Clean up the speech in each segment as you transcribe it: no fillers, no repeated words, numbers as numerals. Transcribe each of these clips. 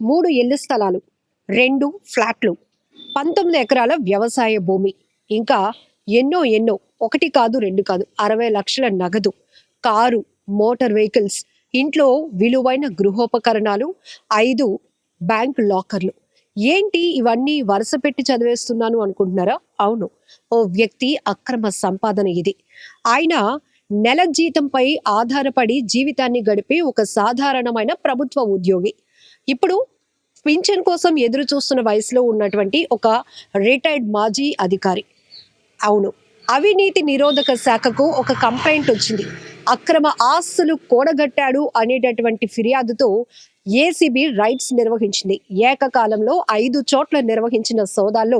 3 ఇళ్ల స్థలాలు, 2 ఫ్లాట్లు, 19 ఎకరాల వ్యవసాయ భూమి, ఇంకా ఎన్నో ఎన్నో, ఒకటి కాదు, 2 కాదు, 60 లక్షల నగదు, కారు, మోటార్ వెహికల్స్, ఇంట్లో విలువైన గృహోపకరణాలు, 5 బ్యాంక్ లాకర్లు. ఏంటి ఇవన్నీ వరుస పెట్టి చదివేస్తున్నాను అనుకుంటున్నారా? అవును, ఓ వ్యక్తి అక్రమ సంపాదన ఇది. ఆయన నెల జీతంపై ఆధారపడి జీవితాన్ని గడిపే ఒక సాధారణమైన ప్రభుత్వ ఉద్యోగి. ఇప్పుడు పింఛన్ కోసం ఎదురు చూస్తున్న వయసులో ఉన్నటువంటి ఒక రిటైర్డ్ మాజీ అధికారి. అవును, అవినీతి నిరోధక శాఖకు ఒక కంప్లైంట్ వచ్చింది. అక్రమ ఆస్తులు కూడగట్టాడు అనేటటువంటి ఫిర్యాదుతో ఏసీబీ రైడ్స్ నిర్వహించింది. ఏకకాలంలో 5 చోట్ల నిర్వహించిన సోదాల్లో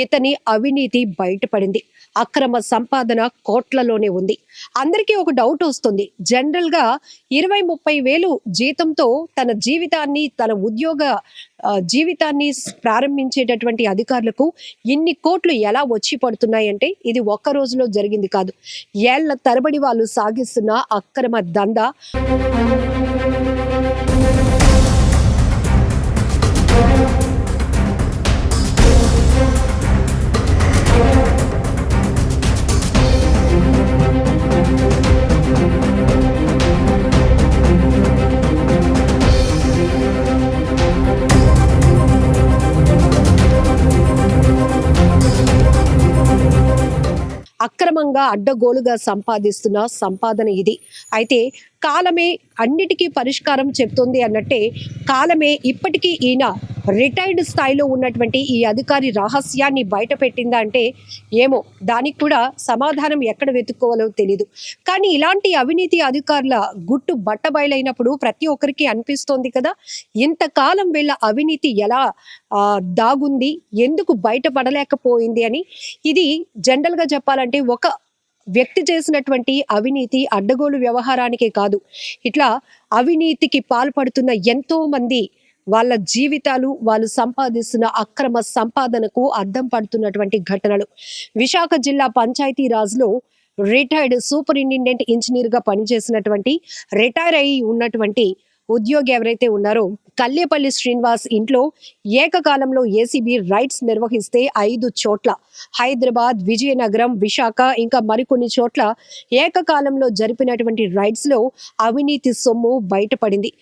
ఇతని అవినీతి బయటపడింది. అక్రమ సంపాదన కోట్లలోనే ఉంది. అందరికీ ఒక డౌట్ వస్తుంది. జనరల్ గా 20-30 వేలు జీతంతో తన జీవితాన్ని, తన ఉద్యోగ జీవితాన్ని ప్రారంభించేటటువంటి అధికారులకు ఇన్ని కోట్లు ఎలా వచ్చి పడుతున్నాయంటే ఇది ఒక్క రోజులో జరిగింది కాదు. ఏళ్ల తరబడి వాళ్ళు సాగిస్తున్న అక్రమ దందా. అక్రమంగా అడ్డగోలుగా సంపాదిస్తున్న సంపాదన ఇది. అయితే కాలమే అన్నిటికీ పరిష్కారం చెప్తుంది అన్నట్టే, కాలమే ఇప్పటికీ ఈయన రిటైర్డ్ స్థాయిలో ఉన్నటువంటి ఈ అధికారి రహస్యాన్ని బయట పెట్టిందా అంటే ఏమో, దానికి కూడా సమాధానం ఎక్కడ వెతుక్కోవాలో తెలీదు. కానీ ఇలాంటి అవినీతి అధికారుల గుట్టు బట్టబయలైనప్పుడు ప్రతి ఒక్కరికి అనిపిస్తోంది కదా, ఇంతకాలం వీళ్ళ అవినీతి ఎలా దాగుంది, ఎందుకు బయటపడలేకపోయింది అని. ఇది జనరల్గా చెప్పాలంటే ఒక వ్యక్తి చేసినటువంటి అవినీతి అడ్డగోలు వ్యవహారానికే కాదు, ఇట్లా అవినీతికి పాల్పడుతున్న ఎంతో మంది వాళ్ళ జీవితాలు, వాళ్ళు సంపాదిస్తున్న అక్రమ సంపాదనకు అద్దం పడుతున్నటువంటి ఘటనలు. విశాఖ జిల్లా పంచాయతీ రాజ్లో రిటైర్డ్ సూపరింటెండెంట్ ఇంజనీర్ గా పనిచేసినటువంటి, రిటైర్ అయి ఉన్నటువంటి ఉద్యోగి ఎవరైతే ఉన్నారో కల్లేపల్లి శ్రీనివాస్ ఇంట్లో ఏకకాలంలో ఏసీబీ రైడ్స్ నిర్వహిస్తే 5 చోట్ల, హైదరాబాద్, విజయనగరం, విశాఖ, ఇంకా మరికొన్ని చోట్ల ఏకకాలంలో జరిపినటువంటి రైడ్స్ లో అవినీతి సొమ్ము బయటపడింది.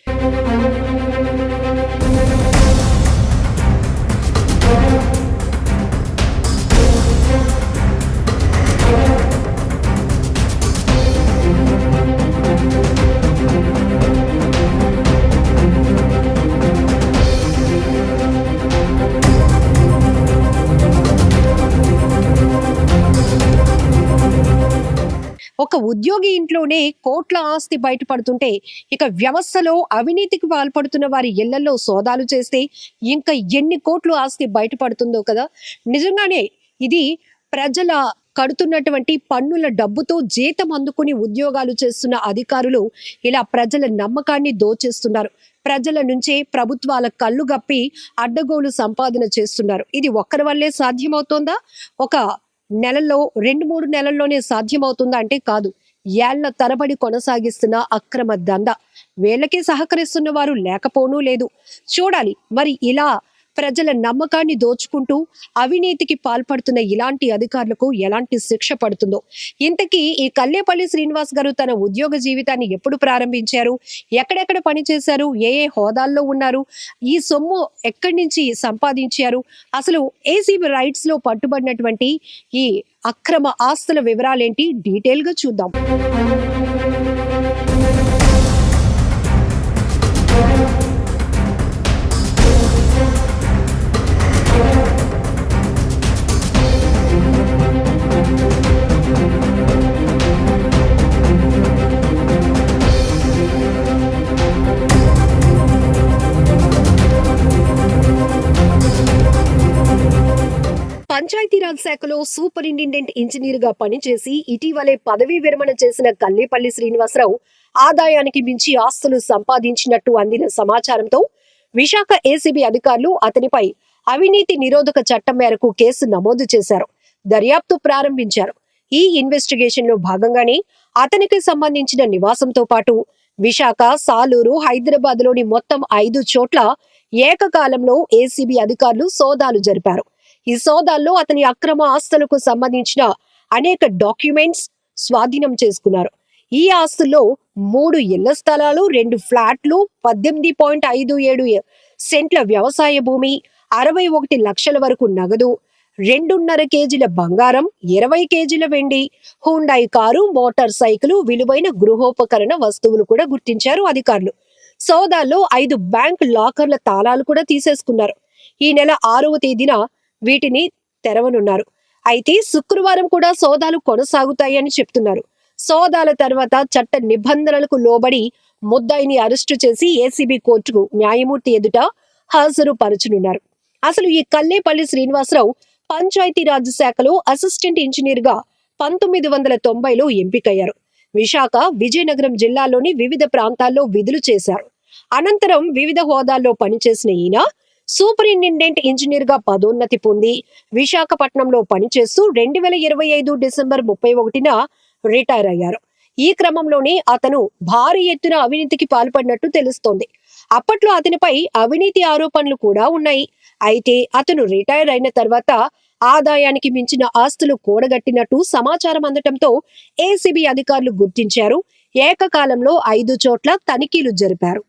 ఒక ఉద్యోగి ఇంట్లోనే కోట్ల ఆస్తి బయటపడుతుంటే, ఇక వ్యవస్థలో అవినీతికి పాల్పడుతున్న వారి ఇళ్లలో సోదాలు చేస్తే ఇంకా ఎన్ని కోట్లు ఆస్తి బయటపడుతుందో కదా. నిజంగానే ఇది ప్రజల కడుతున్నటువంటి పన్నుల డబ్బుతో జీతం అందుకుని ఉద్యోగాలు చేస్తున్న అధికారులు ఇలా ప్రజల నమ్మకాన్ని దోచేస్తున్నారు. ప్రజల నుంచే ప్రభుత్వాల కళ్ళు గప్పి అడ్డగోలు సంపాదన చేస్తున్నారు. ఇది ఒక్కరి వల్లే సాధ్యమవుతోందా? ఒక నెలల్లో, 2-3 నెలల్లోనే సాధ్యమవుతుందా అంటే కాదు. ఏళ్ల తరబడి కొనసాగిస్తున్న అక్రమ దందా. వీళ్ళకి సహకరిస్తున్న వారు లేకపోనూ లేదు. చూడాలి మరి ఇలా ప్రజల నమ్మకాన్ని దోచుకుంటూ అవినీతికి పాల్పడుతున్న ఇలాంటి అధికారులకు ఎలాంటి శిక్ష పడుతుందో. ఇంతకీ ఈ కల్లేపల్లి శ్రీనివాస్ గారు తన ఉద్యోగ జీవితాన్ని ఎప్పుడు ప్రారంభించారు, ఎక్కడెక్కడ పనిచేశారు, ఏ ఏ హోదాల్లో ఉన్నారు, ఈ సొమ్ము ఎక్కడి నుంచి సంపాదించారు, అసలు ఏసీబీ రైట్స్ లో పట్టుబడినటువంటి ఈ అక్రమ ఆస్తుల వివరాలేంటి, డీటెయిల్ గా చూద్దాం. పంచాయతీరాజ్ శాఖలో సూపరింటెండెంట్ ఇంజనీర్ గా పనిచేసి ఇటీవలే పదవీ విరమణ చేసిన కల్లేపల్లి శ్రీనివాసరావు ఆదాయానికి మించి ఆస్తులు సంపాదించినట్టు అందిన సమాచారంతో విశాఖ ఏసీబీ అధికారులు అతనిపై అవినీతి నిరోధక చట్టం మేరకు కేసు నమోదు చేశారు. దర్యాప్తు ప్రారంభించారు. ఈ ఇన్వెస్టిగేషన్ లో భాగంగానే అతనికి సంబంధించిన నివాసంతో పాటు విశాఖ, సాలూరు, హైదరాబాద్ లోని మొత్తం 5 చోట్ల ఏకకాలంలో ఏసీబీ అధికారులు సోదాలు జరిపారు. ఈ సోదాల్లో అతని అక్రమ ఆస్తులకు సంబంధించిన అనేక డాక్యుమెంట్స్ స్వాధీనం చేసుకున్నారు. ఈ ఆస్తుల్లో 3 ఇళ్ల స్థలాలు, 2 ఫ్లాట్లు, 18.57 సెంట్ల వ్యవసాయ భూమి, 61 లక్షల వరకు నగదు, 2.5 కేజీల బంగారం, 20 కేజీల వెండి, హుండాయ్ కారు, మోటార్ సైకిల్, విలువైన గృహోపకరణ వస్తువులు కూడా గుర్తించారు అధికారులు. సోదాల్లో 5 బ్యాంక్ లాకర్ల తాళాలు కూడా తీసేసుకున్నారు. ఈ నెల 6వ తేదీన వీటిని తెరవనున్నారు. అయితే శుక్రవారం కూడా సోదాలు కొనసాగుతాయని చెప్తున్నారు. సోదాల తర్వాత చట్ట నిబంధనలకు లోబడి ముద్దాయిని అరెస్టు చేసి ఏసీబీ కోర్టుకు న్యాయమూర్తి ఎదుట హాజరుపరచనున్నారు. అసలు ఈ కల్లేపల్లి శ్రీనివాసరావు పంచాయతీరాజ్ శాఖలో అసిస్టెంట్ ఇంజనీర్ గా 1990లో ఎంపికయ్యారు. విశాఖ, విజయనగరం జిల్లాలోని వివిధ ప్రాంతాల్లో విధులు చేశారు. అనంతరం వివిధ హోదాల్లో పనిచేసిన ఈయన సూపరింటెండెంట్ ఇంజనీర్ గా పదోన్నతి పొంది విశాఖపట్నంలో పనిచేస్తూ 2025 డిసెంబర్ 31న రిటైర్ అయ్యారు. ఈ క్రమంలోనే అతను భారీ ఎత్తున అవినీతికి పాల్పడినట్టు తెలుస్తోంది. అప్పట్లో అతనిపై అవినీతి ఆరోపణలు కూడా ఉన్నాయి. అయితే అతను రిటైర్ అయిన తర్వాత ఆదాయానికి మించిన ఆస్తులు కూడగట్టినట్టు సమాచారం అందటంతో ఏసీబీ అధికారులు గుర్తించారు. ఏకకాలంలో 5 చోట్ల తనిఖీలు జరిపారు.